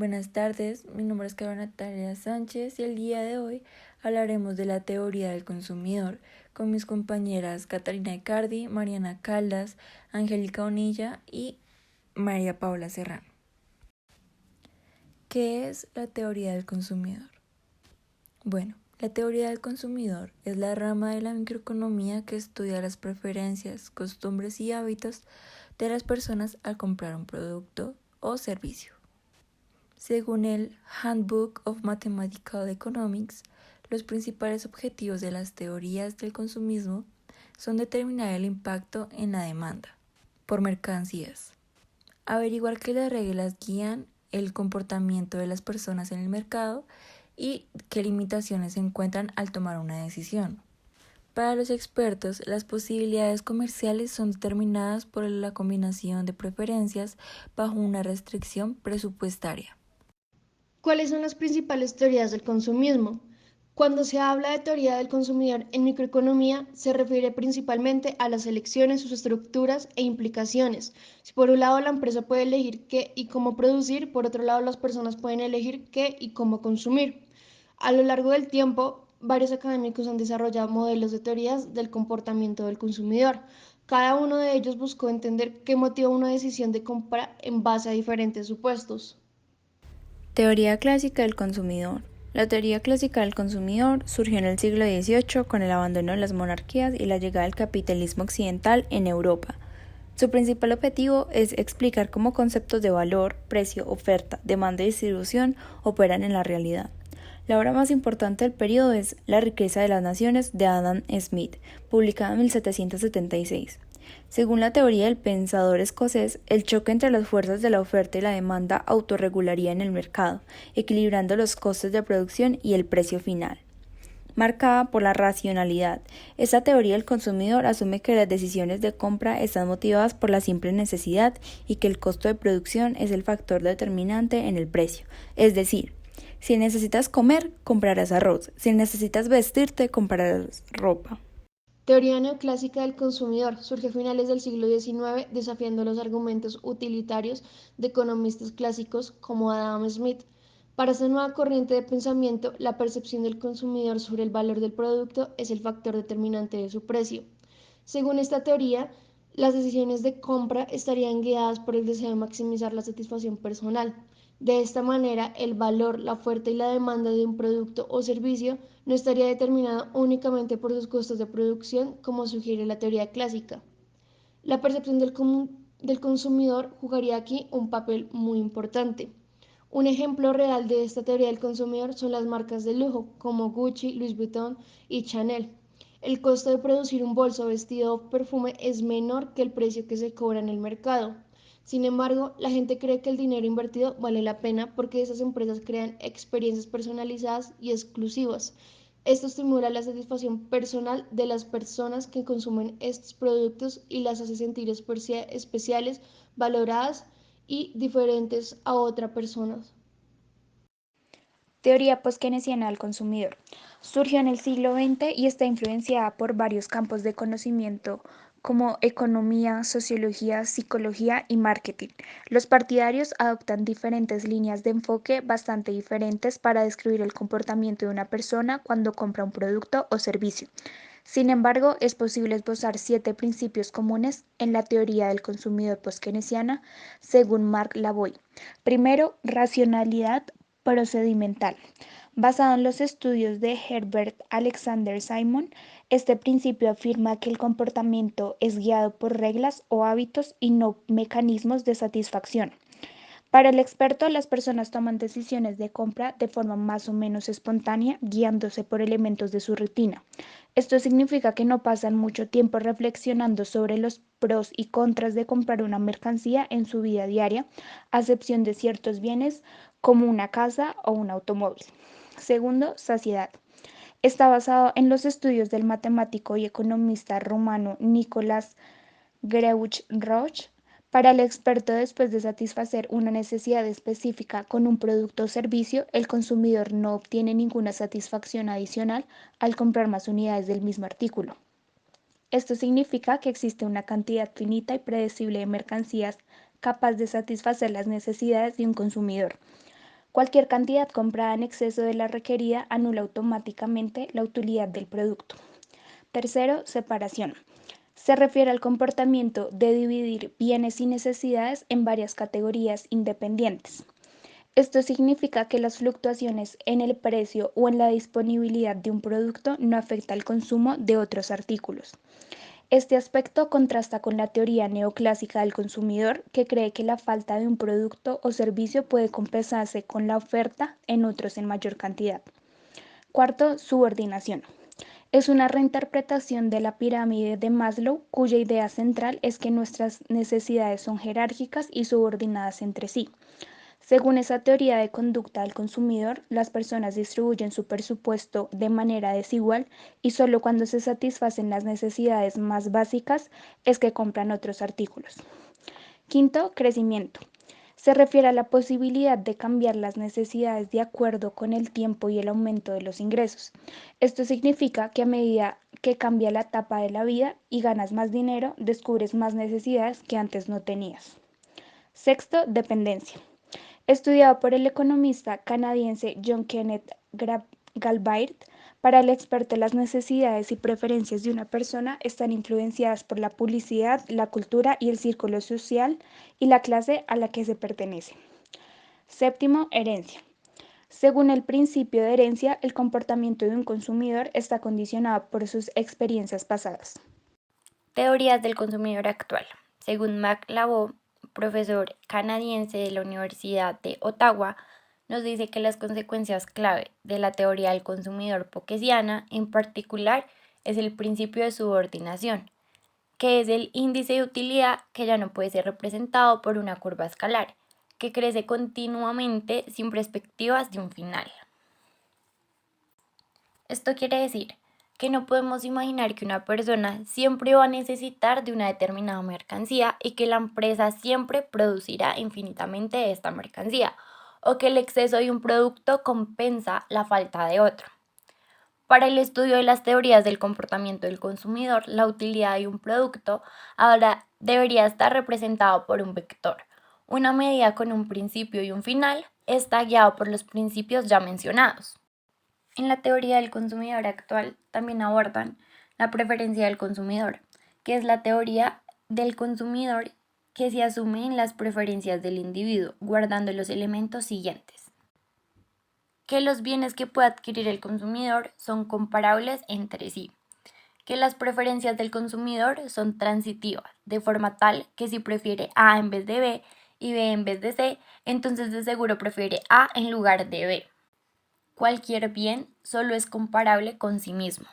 Buenas tardes, mi nombre es Carolina Natalia Sánchez y el día de hoy hablaremos de la teoría del consumidor con mis compañeras Catalina Icardi, Mariana Caldas, Angélica Onilla y María Paula Serrano. ¿Qué es la teoría del consumidor? Bueno, la teoría del consumidor es la rama de la microeconomía que estudia las preferencias, costumbres y hábitos de las personas al comprar un producto o servicio. Según el Handbook of Mathematical Economics, los principales objetivos de las teorías del consumismo son determinar el impacto en la demanda por mercancías, averiguar que las reglas guían el comportamiento de las personas en el mercado y qué limitaciones se encuentran al tomar una decisión. Para los expertos, las posibilidades comerciales son determinadas por la combinación de preferencias bajo una restricción presupuestaria. ¿Cuáles son las principales teorías del consumismo? Cuando se habla de teoría del consumidor en microeconomía, se refiere principalmente a las elecciones, sus estructuras e implicaciones. Si por un lado la empresa puede elegir qué y cómo producir, por otro lado las personas pueden elegir qué y cómo consumir. A lo largo del tiempo, varios académicos han desarrollado modelos de teorías del comportamiento del consumidor. Cada uno de ellos buscó entender qué motiva una decisión de compra en base a diferentes supuestos. Teoría clásica del consumidor. La teoría clásica del consumidor surgió en el siglo XVIII con el abandono de las monarquías y la llegada del capitalismo occidental en Europa. Su principal objetivo es explicar cómo conceptos de valor, precio, oferta, demanda y distribución operan en la realidad. La obra más importante del periodo es La riqueza de las naciones de Adam Smith, publicada en 1776. Según la teoría del pensador escocés, el choque entre las fuerzas de la oferta y la demanda autorregularía en el mercado, equilibrando los costes de producción y el precio final. Marcada por la racionalidad, esta teoría del consumidor asume que las decisiones de compra están motivadas por la simple necesidad y que el costo de producción es el factor determinante en el precio. Es decir, si necesitas comer, comprarás arroz; si necesitas vestirte, comprarás ropa. Teoría neoclásica del consumidor surge a finales del siglo XIX desafiando los argumentos utilitarios de economistas clásicos como Adam Smith. Para esta nueva corriente de pensamiento, la percepción del consumidor sobre el valor del producto es el factor determinante de su precio. Según esta teoría, las decisiones de compra estarían guiadas por el deseo de maximizar la satisfacción personal. De esta manera, el valor, la oferta y la demanda de un producto o servicio no estaría determinado únicamente por sus costos de producción, como sugiere la teoría clásica. La percepción del consumidor jugaría aquí un papel muy importante. Un ejemplo real de esta teoría del consumidor son las marcas de lujo como Gucci, Louis Vuitton y Chanel. El costo de producir un bolso, vestido o perfume es menor que el precio que se cobra en el mercado. Sin embargo, la gente cree que el dinero invertido vale la pena porque esas empresas crean experiencias personalizadas y exclusivas. Esto estimula la satisfacción personal de las personas que consumen estos productos y las hace sentir especiales, valoradas y diferentes a otras personas. Teoría poskeynesiana del consumidor. Surgió en el siglo XX y está influenciada por varios campos de conocimiento como economía, sociología, psicología y marketing. Los partidarios adoptan diferentes líneas de enfoque bastante diferentes para describir el comportamiento de una persona cuando compra un producto o servicio. Sin embargo, es posible esbozar 7 principios comunes en la teoría del consumidor poskeynesiana, según Mark Lavoie. Primero, racionalidad procedimental. Basado en los estudios de Herbert Alexander Simon, este principio afirma que el comportamiento es guiado por reglas o hábitos y no mecanismos de satisfacción. Para el experto, las personas toman decisiones de compra de forma más o menos espontánea, guiándose por elementos de su rutina. Esto significa que no pasan mucho tiempo reflexionando sobre los pros y contras de comprar una mercancía en su vida diaria, a excepción de ciertos bienes como una casa o un automóvil. Segundo, saciedad. Está basado en los estudios del matemático y economista rumano Nicolás Greuch-Roch. Para el experto, después de satisfacer una necesidad específica con un producto o servicio, el consumidor no obtiene ninguna satisfacción adicional al comprar más unidades del mismo artículo. Esto significa que existe una cantidad finita y predecible de mercancías capaz de satisfacer las necesidades de un consumidor. Cualquier cantidad comprada en exceso de la requerida anula automáticamente la utilidad del producto. Tercero, separación. Se refiere al comportamiento de dividir bienes y necesidades en varias categorías independientes. Esto significa que las fluctuaciones en el precio o en la disponibilidad de un producto no afecta el consumo de otros artículos. Este aspecto contrasta con la teoría neoclásica del consumidor, que cree que la falta de un producto o servicio puede compensarse con la oferta en otros en mayor cantidad. Cuarto, subordinación. Es una reinterpretación de la pirámide de Maslow, cuya idea central es que nuestras necesidades son jerárquicas y subordinadas entre sí. Según esa teoría de conducta del consumidor, las personas distribuyen su presupuesto de manera desigual y solo cuando se satisfacen las necesidades más básicas es que compran otros artículos. Quinto, crecimiento. Se refiere a la posibilidad de cambiar las necesidades de acuerdo con el tiempo y el aumento de los ingresos. Esto significa que a medida que cambia la etapa de la vida y ganas más dinero, descubres más necesidades que antes no tenías. Sexto, dependencia. Estudiado por el economista canadiense John Kenneth Galbraith, para el experto las necesidades y preferencias de una persona están influenciadas por la publicidad, la cultura y el círculo social y la clase a la que se pertenece. Séptimo, herencia. Según el principio de herencia, el comportamiento de un consumidor está condicionado por sus experiencias pasadas. Teorías del consumidor actual. Según Mac Labo, profesor canadiense de la Universidad de Ottawa, nos dice que las consecuencias clave de la teoría del consumidor pokesiana, en particular, es el principio de subordinación, que es el índice de utilidad que ya no puede ser representado por una curva escalar, que crece continuamente sin perspectivas de un final. Esto quiere decir que no podemos imaginar que una persona siempre va a necesitar de una determinada mercancía y que la empresa siempre producirá infinitamente esta mercancía, o que el exceso de un producto compensa la falta de otro. Para el estudio de las teorías del comportamiento del consumidor, la utilidad de un producto ahora debería estar representado por un vector. Una medida con un principio y un final está guiado por los principios ya mencionados. En la teoría del consumidor actual también abordan la preferencia del consumidor, que es la teoría del consumidor que se asume en las preferencias del individuo, guardando los elementos siguientes: que los bienes que puede adquirir el consumidor son comparables entre sí, que las preferencias del consumidor son transitivas, de forma tal que si prefiere A en vez de B y B en vez de C, entonces de seguro prefiere A en lugar de B. Cualquier bien solo es comparable con sí mismo,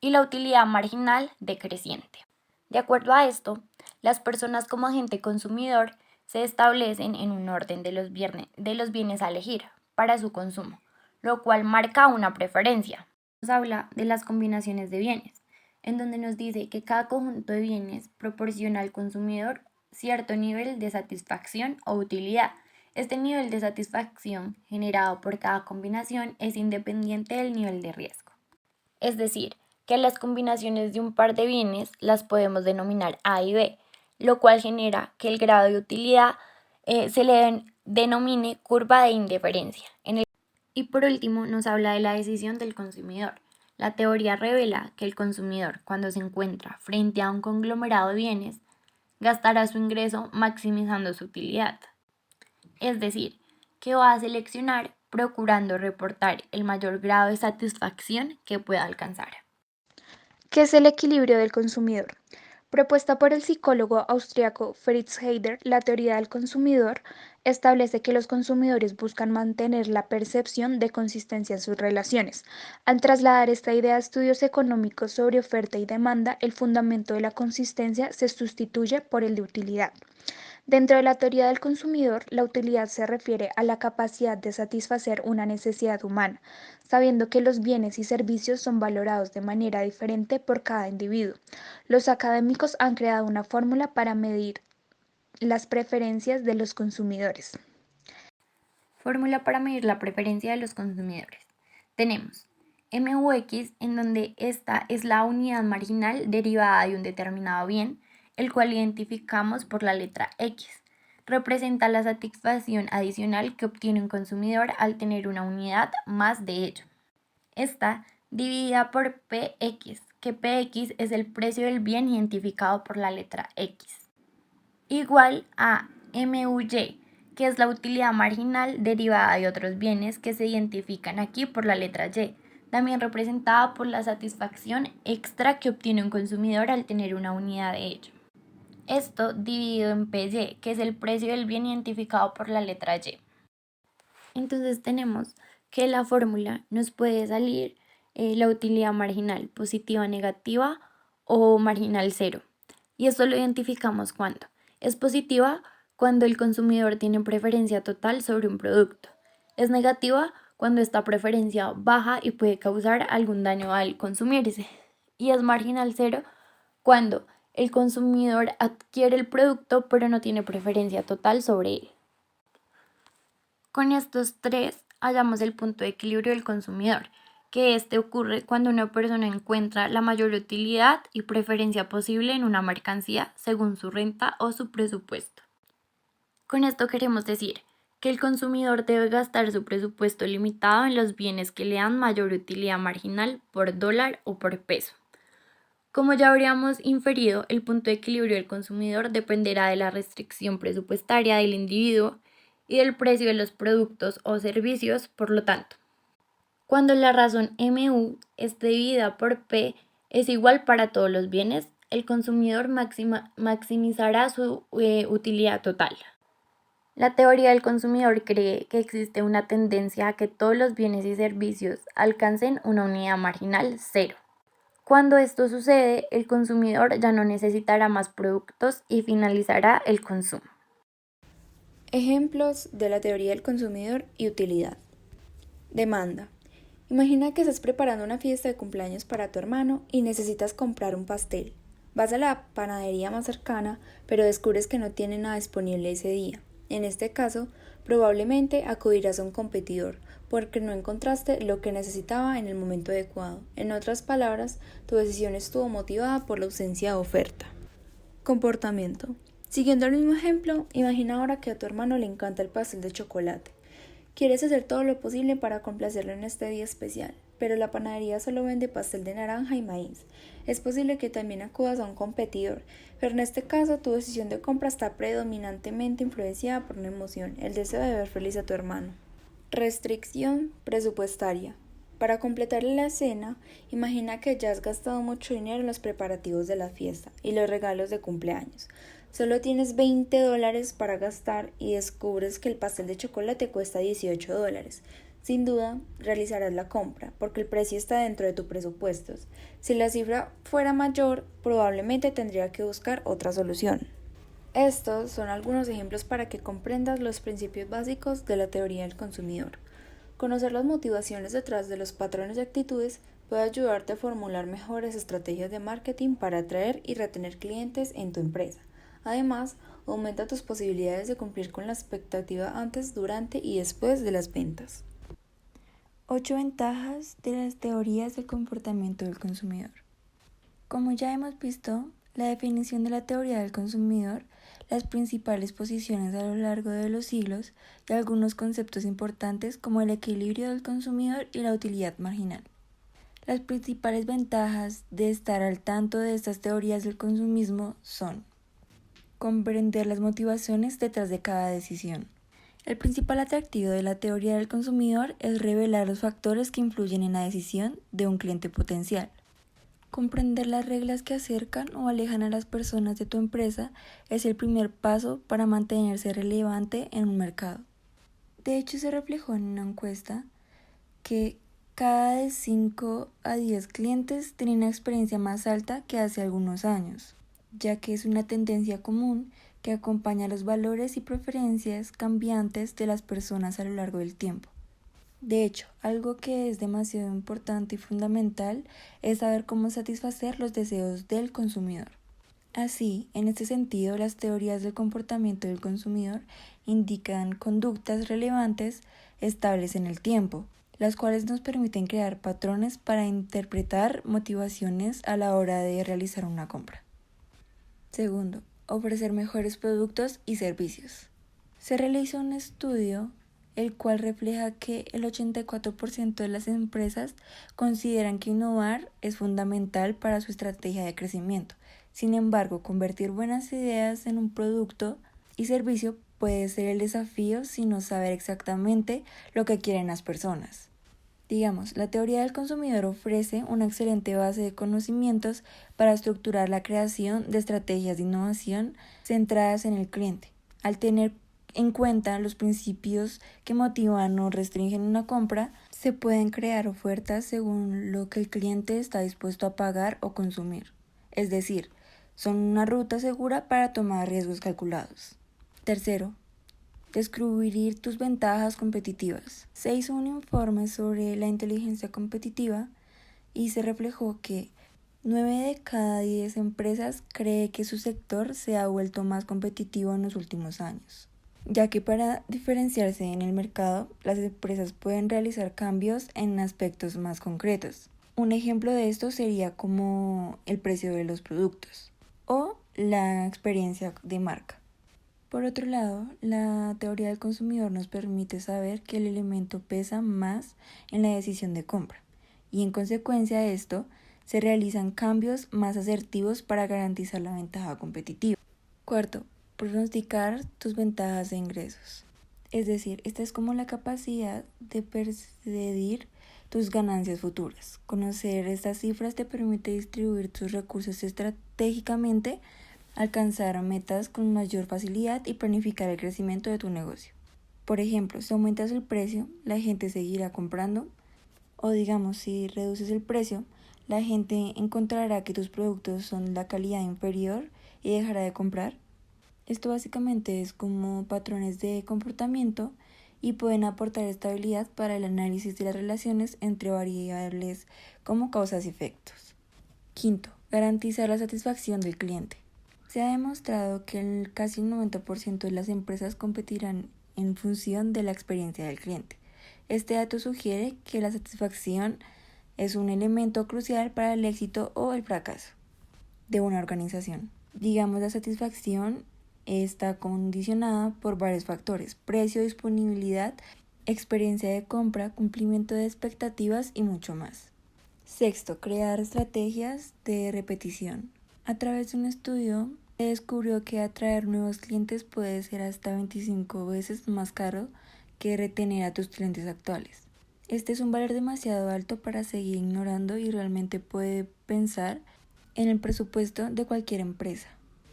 y la utilidad marginal decreciente. De acuerdo a esto, las personas como agente consumidor se establecen en un orden de los bienes a elegir para su consumo, lo cual marca una preferencia. Nos habla de las combinaciones de bienes, en donde nos dice que cada conjunto de bienes proporciona al consumidor cierto nivel de satisfacción o utilidad. Este nivel de satisfacción generado por cada combinación es independiente del nivel de riesgo. Es decir, que las combinaciones de un par de bienes las podemos denominar A y B, lo cual genera que el grado de utilidad se le denomine curva de indiferencia. Y por último, nos habla de la decisión del consumidor. La teoría revela que el consumidor, cuando se encuentra frente a un conglomerado de bienes, gastará su ingreso maximizando su utilidad. Es decir, que va a seleccionar procurando reportar el mayor grado de satisfacción que pueda alcanzar. ¿Qué es el equilibrio del consumidor? Propuesta por el psicólogo austriaco Fritz Heider, la teoría del consumidor establece que los consumidores buscan mantener la percepción de consistencia en sus relaciones. Al trasladar esta idea a estudios económicos sobre oferta y demanda, el fundamento de la consistencia se sustituye por el de utilidad. Dentro de la teoría del consumidor, la utilidad se refiere a la capacidad de satisfacer una necesidad humana, sabiendo que los bienes y servicios son valorados de manera diferente por cada individuo. Los académicos han creado una fórmula para medir las preferencias de los consumidores. Fórmula para medir la preferencia de los consumidores. Tenemos MUX, en donde esta es la unidad marginal derivada de un determinado bien, el cual identificamos por la letra X. representa la satisfacción adicional que obtiene un consumidor al tener una unidad más de ello. Está dividida por PX, que PX es el precio del bien identificado por la letra X, igual a MUY, que es la utilidad marginal derivada de otros bienes que se identifican aquí por la letra Y, también representada por la satisfacción extra que obtiene un consumidor al tener una unidad de ello. Esto dividido en PY, que es el precio del bien identificado por la letra Y. Entonces tenemos que la fórmula nos puede salir la utilidad marginal positiva, negativa o marginal cero. Y esto lo identificamos cuando es positiva cuando el consumidor tiene preferencia total sobre un producto. Es negativa cuando esta preferencia baja y puede causar algún daño al consumirse. Y es marginal cero cuando el consumidor adquiere el producto pero no tiene preferencia total sobre él. Con estos tres hallamos el punto de equilibrio del consumidor, que este ocurre cuando una persona encuentra la mayor utilidad y preferencia posible en una mercancía según su renta o su presupuesto. Con esto queremos decir que el consumidor debe gastar su presupuesto limitado en los bienes que le dan mayor utilidad marginal por dólar o por peso. Como ya habríamos inferido, el punto de equilibrio del consumidor dependerá de la restricción presupuestaria del individuo y del precio de los productos o servicios, por lo tanto. Cuando la razón MU esté dividida por P es igual para todos los bienes, el consumidor maximizará su utilidad total. La teoría del consumidor cree que existe una tendencia a que todos los bienes y servicios alcancen una unidad marginal cero. Cuando esto sucede, el consumidor ya no necesitará más productos y finalizará el consumo. Ejemplos de la teoría del consumidor y utilidad. Demanda. Imagina que estás preparando una fiesta de cumpleaños para tu hermano y necesitas comprar un pastel. Vas a la panadería más cercana, pero descubres que no tiene nada disponible ese día. En este caso, probablemente acudirás a un competidor, porque no encontraste lo que necesitaba en el momento adecuado. En otras palabras, tu decisión estuvo motivada por la ausencia de oferta. Comportamiento. Siguiendo el mismo ejemplo, imagina ahora que a tu hermano le encanta el pastel de chocolate. Quieres hacer todo lo posible para complacerlo en este día especial, pero la panadería solo vende pastel de naranja y maíz. Es posible que también acudas a un competidor, pero en este caso tu decisión de compra está predominantemente influenciada por una emoción, el deseo de ver feliz a tu hermano. Restricción presupuestaria. Para completar la escena, imagina que ya has gastado mucho dinero en los preparativos de la fiesta y los regalos de cumpleaños. Solo tienes $20 para gastar y descubres que el pastel de chocolate cuesta $18. Sin duda, realizarás la compra porque el precio está dentro de tu presupuesto. Si la cifra fuera mayor, probablemente tendría que buscar otra solución. Estos son algunos ejemplos para que comprendas los principios básicos de la teoría del consumidor. Conocer las motivaciones detrás de los patrones y actitudes puede ayudarte a formular mejores estrategias de marketing para atraer y retener clientes en tu empresa. Además, aumenta tus posibilidades de cumplir con la expectativa antes, durante y después de las ventas. 8 ventajas de las teorías del comportamiento del consumidor. Como ya hemos visto, la definición de la teoría del consumidor, las principales posiciones a lo largo de los siglos y algunos conceptos importantes como el equilibrio del consumidor y la utilidad marginal. Las principales ventajas de estar al tanto de estas teorías del consumismo son: comprender las motivaciones detrás de cada decisión. El principal atractivo de la teoría del consumidor es revelar los factores que influyen en la decisión de un cliente potencial. Comprender las reglas que acercan o alejan a las personas de tu empresa es el primer paso para mantenerse relevante en un mercado. De hecho, se reflejó en una encuesta que cada de 5 a 10 clientes tienen una experiencia más alta que hace algunos años, ya que es una tendencia común que acompaña los valores y preferencias cambiantes de las personas a lo largo del tiempo. De hecho, algo que es demasiado importante y fundamental es saber cómo satisfacer los deseos del consumidor. Así, en este sentido, las teorías del comportamiento del consumidor indican conductas relevantes estables en el tiempo, las cuales nos permiten crear patrones para interpretar motivaciones a la hora de realizar una compra. Segundo, ofrecer mejores productos y servicios. Se realizó un estudio el cual refleja que el 84% de las empresas consideran que innovar es fundamental para su estrategia de crecimiento. Sin embargo, convertir buenas ideas en un producto y servicio puede ser el desafío si no saber exactamente lo que quieren las personas. Digamos, la teoría del consumidor ofrece una excelente base de conocimientos para estructurar la creación de estrategias de innovación centradas en el cliente. Al tener en cuenta los principios que motivan o restringen una compra, se pueden crear ofertas según lo que el cliente está dispuesto a pagar o consumir. Es decir, son una ruta segura para tomar riesgos calculados. Tercero, descubrir tus ventajas competitivas. Se hizo un informe sobre la inteligencia competitiva y se reflejó que 9 de cada 10 empresas cree que su sector se ha vuelto más competitivo en los últimos años, ya que para diferenciarse en el mercado, las empresas pueden realizar cambios en aspectos más concretos. Un ejemplo de esto sería como el precio de los productos o la experiencia de marca. Por otro lado, la teoría del consumidor nos permite saber que el elemento pesa más en la decisión de compra y en consecuencia de esto se realizan cambios más asertivos para garantizar la ventaja competitiva. Cuarto, pronosticar tus ventajas de ingresos. Es decir, esta es como la capacidad de predecir tus ganancias futuras. Conocer estas cifras te permite distribuir tus recursos estratégicamente, alcanzar metas con mayor facilidad y planificar el crecimiento de tu negocio. Por ejemplo, si aumentas el precio, la gente seguirá comprando, o digamos, si reduces el precio, la gente encontrará que tus productos son de la calidad inferior y dejará de comprar. Esto básicamente es como patrones de comportamiento y pueden aportar estabilidad para el análisis de las relaciones entre variables como causas y efectos. Quinto, garantizar la satisfacción del cliente. Se ha demostrado que casi el 90% de las empresas competirán en función de la experiencia del cliente. Este dato sugiere que la satisfacción es un elemento crucial para el éxito o el fracaso de una organización. Digamos, la satisfacción está condicionada por varios factores: precio, disponibilidad, experiencia de compra, cumplimiento de expectativas y mucho más. Sexto, crear estrategias de repetición. A través de un estudio se descubrió que atraer nuevos clientes puede ser hasta 25 veces más caro que retener a tus clientes actuales. Este es un valor demasiado alto para seguir ignorando y realmente puede pensar en el presupuesto de cualquier empresa.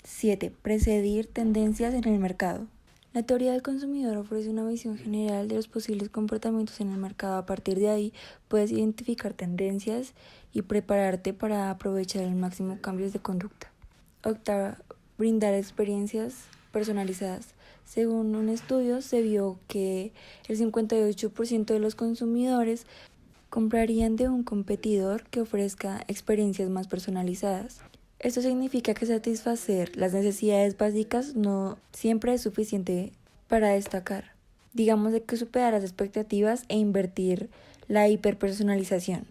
7. Predecir tendencias en el mercado. La teoría del consumidor ofrece una visión general de los posibles comportamientos en el mercado. A partir de ahí, puedes identificar tendencias y prepararte para aprovechar al máximo cambios de conducta. Octava, brindar experiencias personalizadas. Según un estudio, se vio que el 58% de los consumidores comprarían de un competidor que ofrezca experiencias más personalizadas. Esto significa que satisfacer las necesidades básicas no siempre es suficiente para destacar. Digamos de que superar las expectativas e invertir la hiperpersonalización.